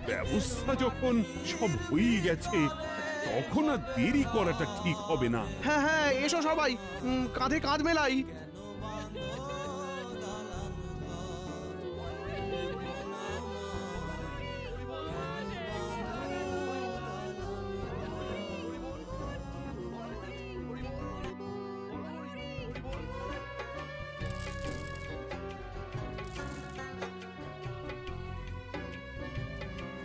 ব্যবস্থা যখন সব হয়ে গেছে তখন আর দেরি করাটা ঠিক হবে না। হ্যাঁ হ্যাঁ, এসো সবাই, কাঁধে কাঁধ মেলাই।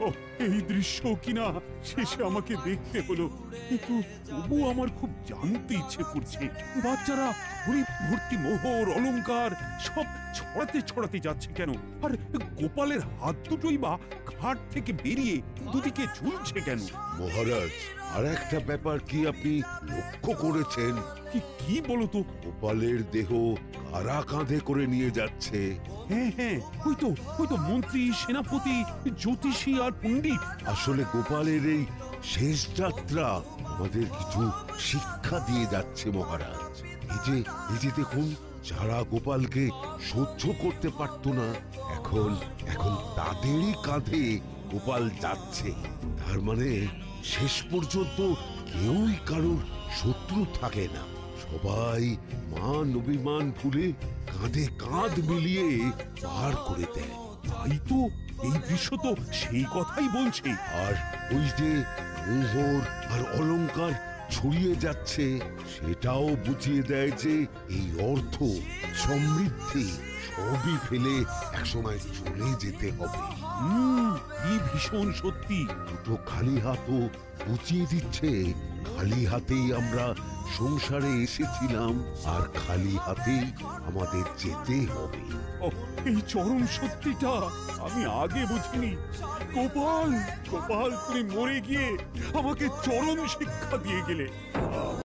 ও, এই দৃশ্য কিনা শেষে আমাকে দেখতে হলো, কিন্তু তবু আমার খুব জানতে ইচ্ছে করছে বাচ্চারা ঘুড়ি ভর্তি মোহর অলংকার সব ছড়াতে ছড়াতে যাচ্ছে কেন, আর গোপালের হাত দুটোই বা ঘাট থেকে বেরিয়ে দুদিকে ঝুলছে কেন? মহারাজ, আর একটা ব্যাপার কি আপনি লক্ষ্য করেছেন? কি বলো তো? গোপালের দেহ কারা কাঁধে করে নিয়ে যাচ্ছে? হ্যাঁ হ্যাঁ, ওই তো মন্ত্রী, সেনাপতি, জ্যোতিষী আর পণ্ডিত। আসলে গোপালের এই শেষ যাত্রা আমাদের কিছু শিক্ষা দিয়ে যাচ্ছে মহারাজ। এই যে দেখুন, যারা গোপালকে সহ্য করতে পারত না, এখন তাদেরই কাঁধে গোপাল যাচ্ছে। তার মানে শেষ পর্যন্ত কেউই কারোর শত্রু থাকে না, সবাই মান অভিমান ভুলে কাঁধে কাঁধ মিলিয়ে পার করে দেয়। তাই তো, এই দৃশ্য তো সেই কথাই বলছে। আর ওই যে মোহর আর অলংকার ছড়িয়ে যাচ্ছে, সেটাও বুঝিয়ে দেয় যে এই অর্থ, সমৃদ্ধি সবই ফেলে একসময় চলে যেতে হবে। কি ভীষণ সত্যি। দুটো খালি হাতও বুঝিয়ে দিচ্ছে, খালি হাতেই আমরা সংসারে এসেছিলাম, আর খালি হাতেই আমাদের যেতে হবে। এই চরম সত্যিটা আমি আগে বুঝিনি। গোপাল, তুমি মরে গিয়ে আমাকে চরম শিক্ষা দিয়ে গেলে।